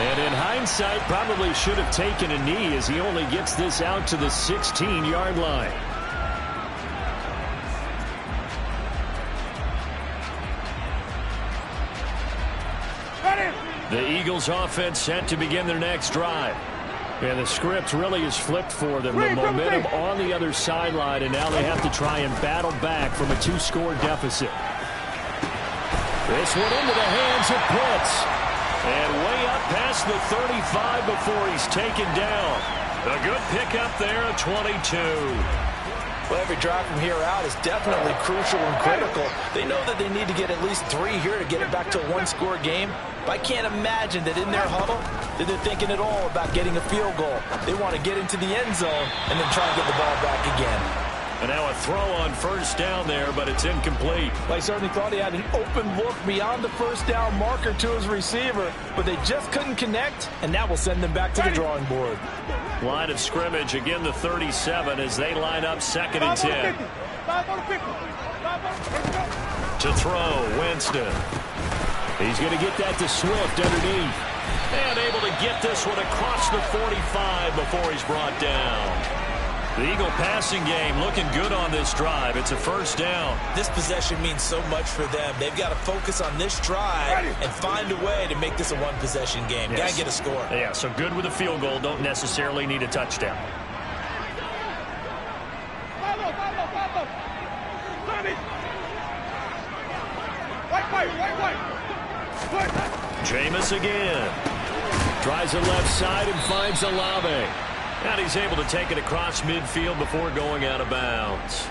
And in hindsight, probably should have taken a knee as he only gets this out to the 16-yard line. The Eagles offense set to begin their next drive. And the script really is flipped for them. The momentum on the other sideline, and now they have to try and battle back from a 2-score deficit. This one into the hands of Pitts. And way up past the 35 before he's taken down. A good pickup there at 22. Well, every drive from here out is definitely crucial and critical. They know that they need to get at least 3 here to get it back to a one-score game. But I can't imagine that in their huddle that they're thinking at all about getting a field goal. They want to get into the end zone and then try and get the ball back again. And now a throw on first down there, but it's incomplete. Well, he certainly thought he had an open look beyond the first down marker to his receiver, but they just couldn't connect, and that will send them back to the drawing board. Line of scrimmage, again the 37 as they line up 2nd and 10. To throw, Winston. He's going to get that to Swift underneath. And able to get this one across the 45 before he's brought down. The Eagle passing game looking good on this drive. It's a first down. This possession means so much for them. They've got to focus on this drive and find a way to make this a one-possession game. Yes. Got to get a score. Yeah, so good with a field goal. Don't necessarily need a touchdown. Jameis again. Tries the left side and finds Olave. And he's able to take it across midfield before going out of bounds.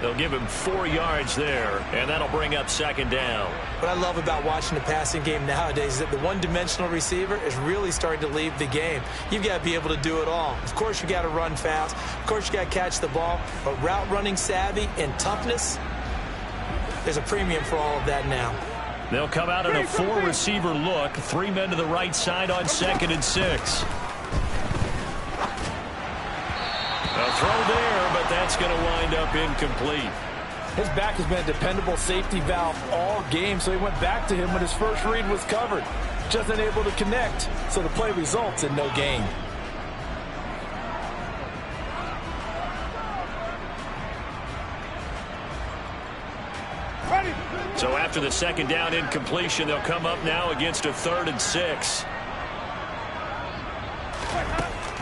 They'll give him 4 yards there, and that'll bring up 2nd down. What I love about watching the passing game nowadays is that the one-dimensional receiver is really starting to leave the game. You've got to be able to do it all. Of course, you got to run fast. Of course, you got to catch the ball. But route running savvy and toughness, there's a premium for all of that now. They'll come out in a 4-receiver look. 3 men to the right side on 2nd and 6. A throw there, but that's going to wind up incomplete. His back has been a dependable safety valve all game, so he went back to him when his first read was covered. Just unable to connect, so the play results in no gain. So after the 2nd down incompletion, they'll come up now against a 3rd and 6.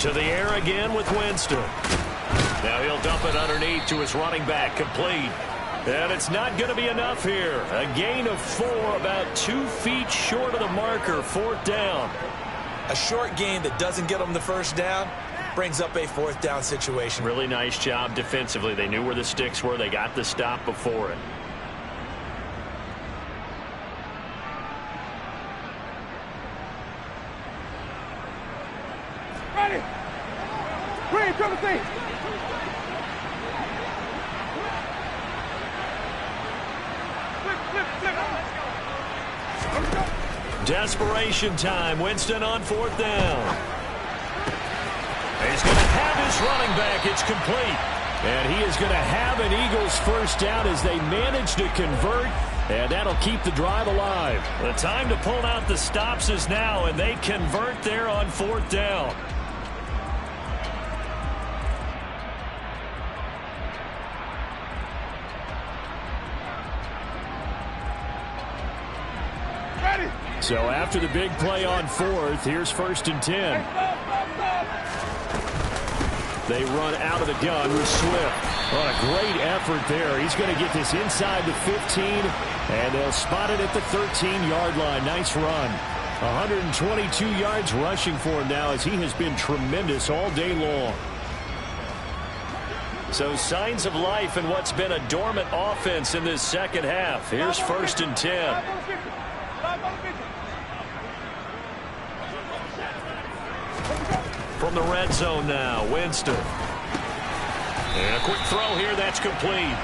To the air again with Winston. Now he'll dump it underneath to his running back, complete. And it's not going to be enough here. A gain of 4, about 2 feet short of the marker, 4th down. A short gain that doesn't get them the first down brings up a 4th down situation. Really nice job defensively. They knew where the sticks were. They got the stop before it. Ready. Green, double C. Desperation time. Winston on 4th down. He's going to have his running back. It's complete. And he is going to have an Eagles first down as they manage to convert. And that'll keep the drive alive. The time to pull out the stops is now, and they convert there on 4th down. So after the big play on 4th, here's 1st and 10. They run out of the gun with Swift. Well, a great effort there. He's going to get this inside the 15, and they'll spot it at the 13-yard line. Nice run. 122 yards rushing for him now as he has been tremendous all day long. So signs of life in what's been a dormant offense in this 2nd half. Here's 1st and 10. From the red zone now, Winston. And a quick throw here, that's complete.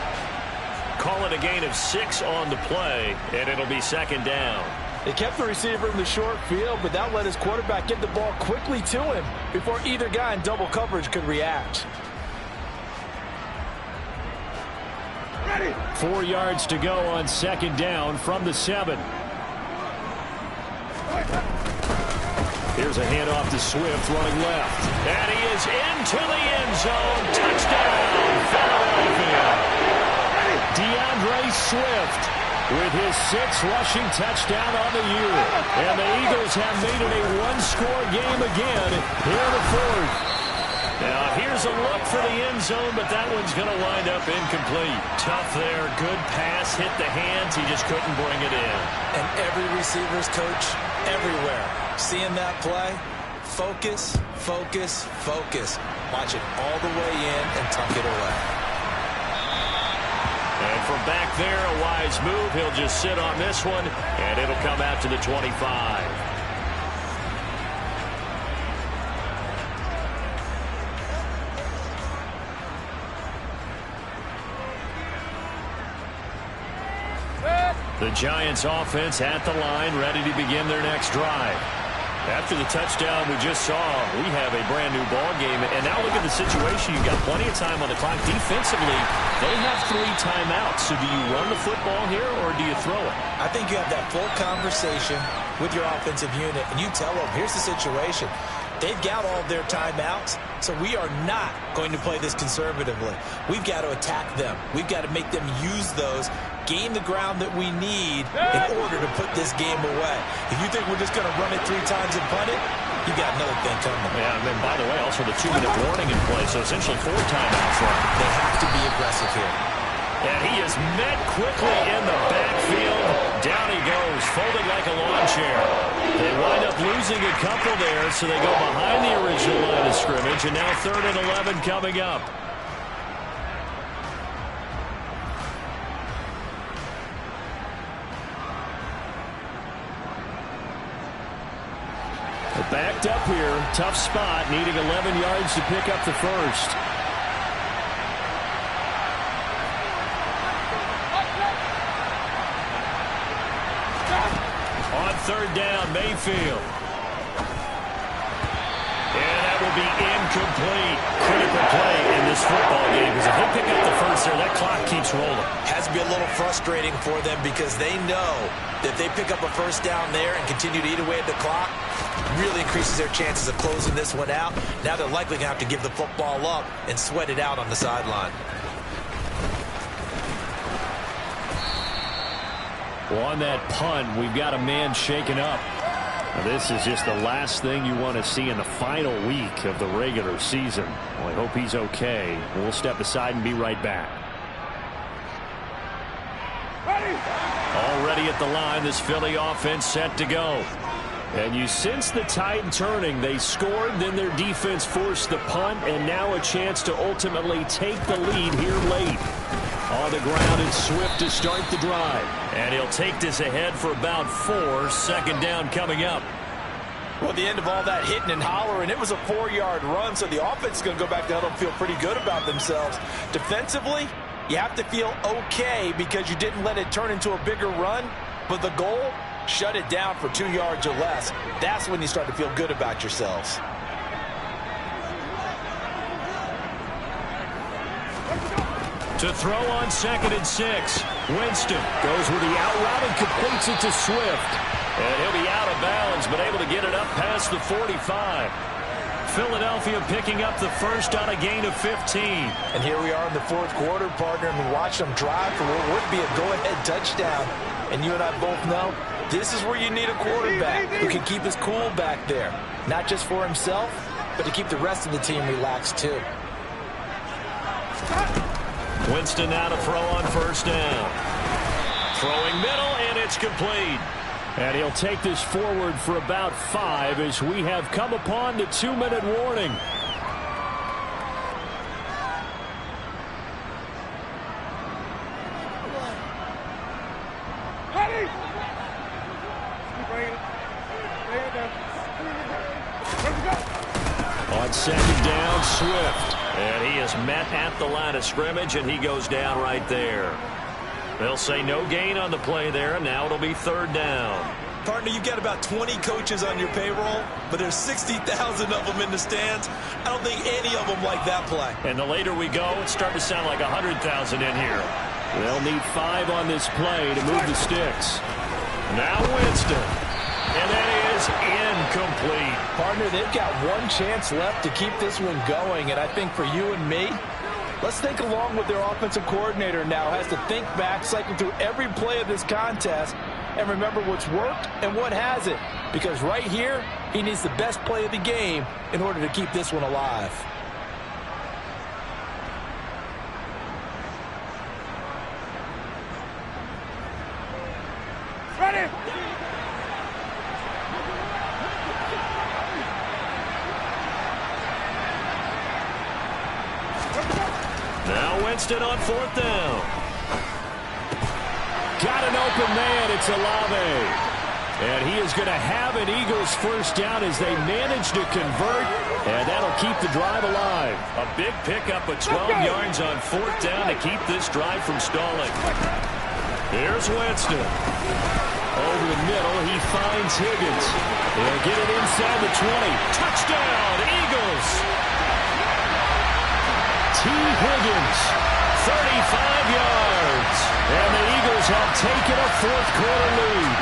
Call it a gain of 6 on the play, and it'll be 2nd down. They kept the receiver in the short field, but that let his quarterback get the ball quickly to him before either guy in double coverage could react. 4 yards to go on 2nd down from the 7. Here's a handoff to Swift running left. And he is into the end zone. Touchdown, Philadelphia. DeAndre Swift with his 6th rushing touchdown on the year. And the Eagles have made it a one-score game again here in the 4th. Now here's a look for the end zone, but that one's going to wind up incomplete. Tough there. Good pass. Hit the hands. He just couldn't bring it in. And every receiver's coach everywhere seeing that play, focus, focus, focus. Watch it all the way in and tuck it away. And from back there, a wise move. He'll just sit on this one, and it'll come out to the 25. The Giants offense at the line, ready to begin their next drive. After the touchdown we just saw, we have a brand new ball game. And now look at the situation. You've got plenty of time on the clock. Defensively, they have 3 timeouts. So do you run the football here or do you throw it? I think you have that full conversation with your offensive unit, and you tell them, here's the situation. They've got all their timeouts, so we are not going to play this conservatively. We've got to attack them. We've got to make them use those, gain the ground that we need in order to put this game away. If you think we're just going to run it 3 times and punt it, you got another thing coming. Yeah, and then, by the way, also the 2-minute warning in play, so essentially 4 timeouts left. They have to be aggressive here. And he is met quickly in the backfield. Down he goes, folded like a lawn chair. They wind up losing a couple there, so they go behind the original line of scrimmage, and now 3rd and 11 coming up. Backed up here, tough spot, needing 11 yards to pick up the first. On 3rd down, Mayfield. And that will be incomplete. Critical play in this football game, because if they pick up the first there, that clock keeps rolling. Has to be a little frustrating for them because they know that if they pick up a first down there and continue to eat away at the clock, really increases their chances of closing this one out. Now they're likely going to have to give the football up and sweat it out on the sideline. Well, on that punt, we've got a man shaken up. Now, this is just the last thing you want to see in the final week of the regular season. Well, I hope he's okay. We'll step aside and be right back. Already at the line, this Philly offense set to go. And you sense the tide turning. They scored, then their defense forced the punt, and now a chance to ultimately take the lead here late. On the ground, it's Swift to start the drive. And he'll take this ahead for about 4. 2nd down coming up. Well, at the end of all that hitting and hollering, it was a 4-yard run, so the offense is going to go back to huddle and feel pretty good about themselves. Defensively, you have to feel okay because you didn't let it turn into a bigger run, but the goal, shut it down for 2 yards or less. That's when you start to feel good about yourselves. To throw on 2nd and 6. Winston goes with the out route and completes it to Swift. And he'll be out of bounds, but able to get it up past the 45. Philadelphia picking up the first on a gain of 15. And here we are in the 4th quarter, partner, and we watch them drive for what would be a go-ahead touchdown. And you and I both know this is where you need a quarterback who can keep his cool back there. Not just for himself, but to keep the rest of the team relaxed too. Winston now to throw on 1st down. Throwing middle, and it's complete. And he'll take this forward for about 5 as we have come upon the 2-minute warning. On 2nd down, Swift. And he is met at the line of scrimmage, and he goes down right there. They'll say no gain on the play there, and now it'll be 3rd down. Partner, you've got about 20 coaches on your payroll, but there's 60,000 of them in the stands. I don't think any of them like that play. And the later we go, it's starting to sound like 100,000 in here. They'll need 5 on this play to move the sticks. Now Winston. And that is incomplete. Partner, they've got 1 chance left to keep this one going, and I think for you and me, let's think along with their offensive coordinator now has to think back, cycle through every play of this contest, and remember what's worked and what hasn't. Because right here, he needs the best play of the game in order to keep this one alive. Ready? Winston on 4th down. Got an open man. It's Olave. And he is going to have an Eagles first down as they manage to convert, and that'll keep the drive alive. A big pickup of 12 yards on 4th down to keep this drive from stalling. Here's Winston. Over the middle, he finds Higgins. They'll get it inside the 20. Touchdown, Eagles! T. Higgins, 35 yards. And the Eagles have taken a fourth-quarter lead.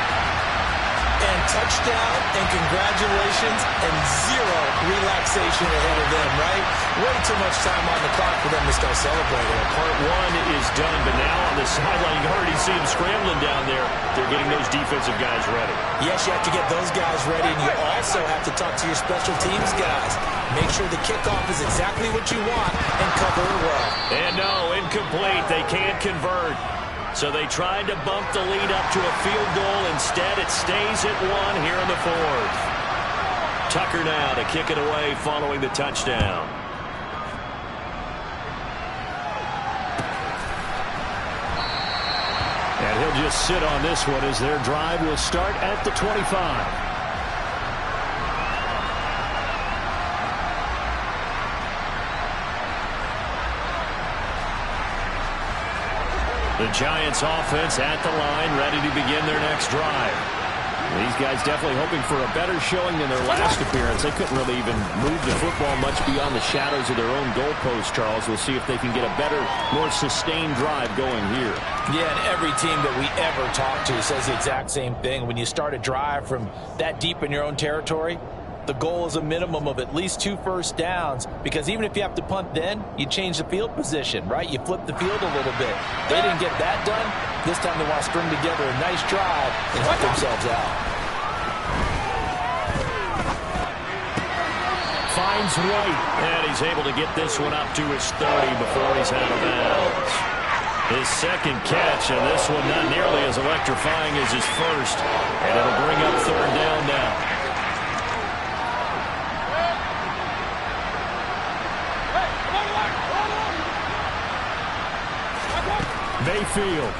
And touchdown, and congratulations, and zero relaxation ahead of them, right? Way too much time on the clock for them to start celebrating. Part one is done, but now on the sideline, you can already see them scrambling down there. They're getting those defensive guys ready. Yes, you have to get those guys ready, and you also have to talk to your special teams guys. Make sure the kickoff is exactly what you want and cover it well. And no, incomplete. They can't convert. So they tried to bump the lead up to a field goal. Instead, it stays at 1 here in the 4th. Tucker now to kick it away following the touchdown. And he'll just sit on this one as their drive will start at the 25. The Giants offense at the line, ready to begin their next drive. These guys definitely hoping for a better showing than their last appearance. They couldn't really even move the football much beyond the shadows of their own goalpost, Charles. We'll see if they can get a better, more sustained drive going here. Yeah, and every team that we ever talk to says the exact same thing. When you start a drive from that deep in your own territory, the goal is a minimum of at least 2 first downs, because even if you have to punt then, you change the field position, right? You flip the field a little bit. They didn't get that done. This time they want to string together a nice drive and help themselves out. Finds White, and he's able to get this one up to his 30 before he's out of bounds. His second catch, and this one not nearly as electrifying as his first, and it'll bring up 3rd down now. Mayfield.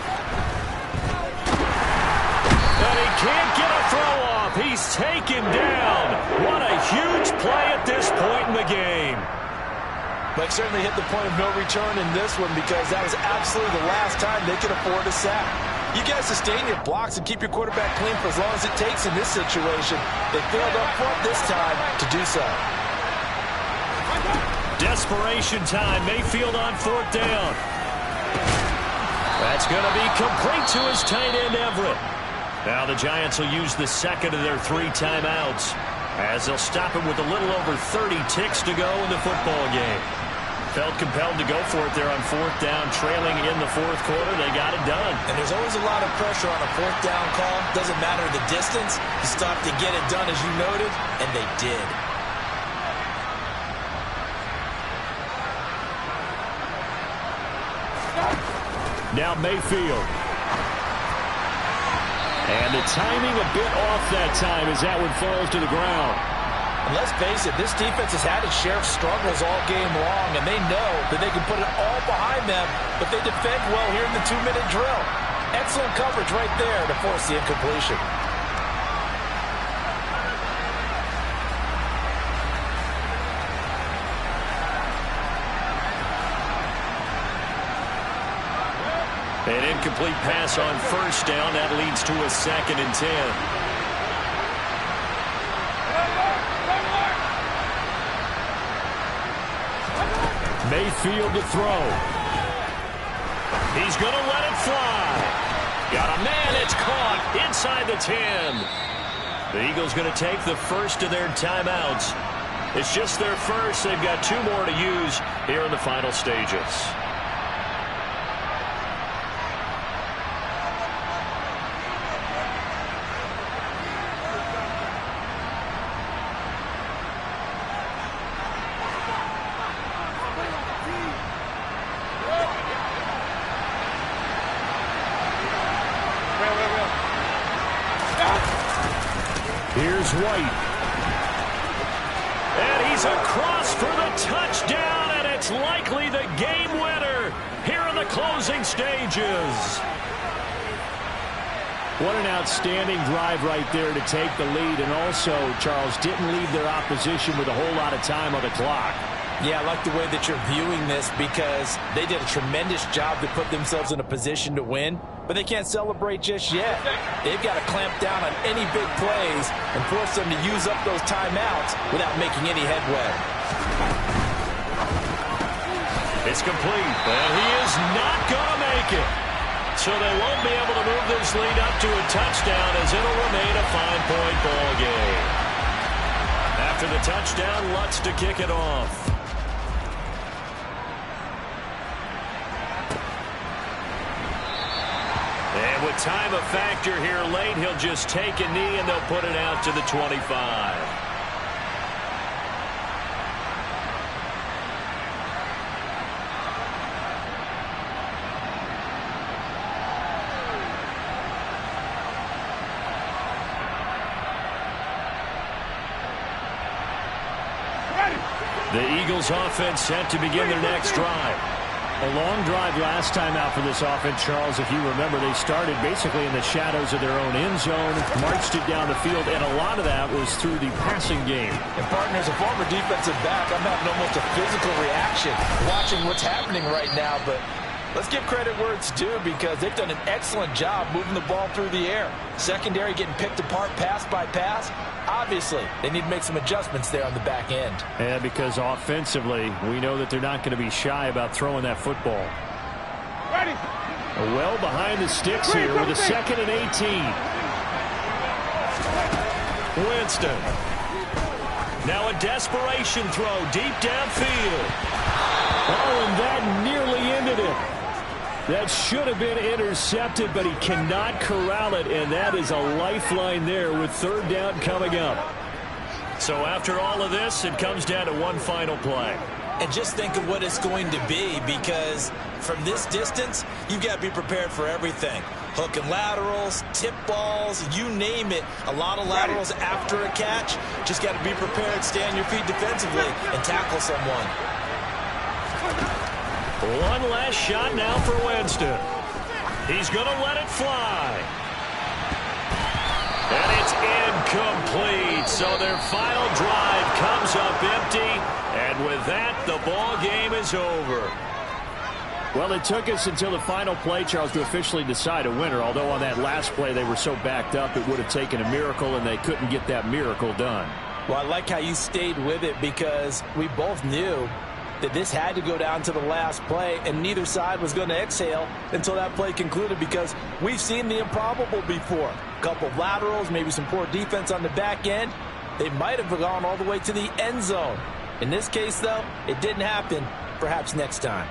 And he can't get a throw off. He's taken down. What a huge play at this point in the game. But certainly hit the point of no return in this one, because that was absolutely the last time they could afford a sack. You guys sustain your blocks and keep your quarterback clean for as long as it takes in this situation. They failed up front this time to do so. Desperation time. Mayfield on 4th down. That's going to be complete to his tight end, Everett. Now the Giants will use the second of their 3 timeouts, as they'll stop him with a little over 30 ticks to go in the football game. Felt compelled to go for it there on 4th down, trailing in the 4th quarter. They got it done. And there's always a lot of pressure on a 4th down call. Doesn't matter the distance. You stop to get it done, as you noted, and they did. Now Mayfield. And the timing a bit off that time as that one falls to the ground. And let's face it, this defense has had its share of struggles all game long, and they know that they can put it all behind them, but they defend well here in the 2-minute drill. Excellent coverage right there to force the incompletion. An incomplete pass on 1st down. That leads to a 2nd and 10. Mayfield to throw. He's going to let it fly. Got a man. It's caught inside the 10. The Eagles going to take the first of their timeouts. It's just their first. They've got 2 more to use here in the final stages. Here's White. And he's across for the touchdown, and it's likely the game winner. closing stages. What an outstanding drive right there to take the lead. And also, Charles, didn't leave their opposition with a whole lot of time on the clock. Yeah, I like the way that you're viewing this because they did a tremendous job to put themselves in a position to win, but they can't celebrate just yet. They've got to clamp down on any big plays and force them to use up those timeouts without making any headway. It's complete, and he is not going to make it. So they won't be able to move this lead up to a touchdown as it'll remain a 5-point ball game. After the touchdown, Lutz to kick it off. And with time a factor here late, he'll just take a knee and they'll put it out to the 25. The Eagles offense set to begin their next drive. A long drive last time out for this offense, Charles. If you remember, they started basically in the shadows of their own end zone, marched it down the field, and a lot of that was through the passing game. And, partner, as a former defensive back, I'm having almost a physical reaction watching what's happening right now. But let's give credit where it's due because they've done an excellent job moving the ball through the air. Secondary getting picked apart pass by pass. Obviously, they need to make some adjustments there on the back end. And because offensively, we know that they're not going to be shy about throwing that football. Ready. Well behind the sticks here with a 2nd and 18. Winston. Now a desperation throw deep downfield. Oh, and that nearly ended it. That should have been intercepted, but he cannot corral it, and that is a lifeline there with 3rd down coming up. So after all of this, it comes down to one final play. And just think of what it's going to be because from this distance, you've got to be prepared for everything. Hook and laterals, tip balls, you name it. A lot of laterals after a catch. Just got to be prepared, stay on your feet defensively, and tackle someone. One last shot now for Winston. He's going to let it fly. And it's incomplete. So their final drive comes up empty. And with that, the ball game is over. Well, it took us until the final play, Charles, to officially decide a winner. Although on that last play they were so backed up, it would have taken a miracle, and they couldn't get that miracle done. Well, I like how you stayed with it because we both knew that this had to go down to the last play, and neither side was going to exhale until that play concluded because we've seen the improbable before. A couple of laterals, maybe some poor defense on the back end. They might have gone all the way to the end zone. In this case, though, it didn't happen. Perhaps next time.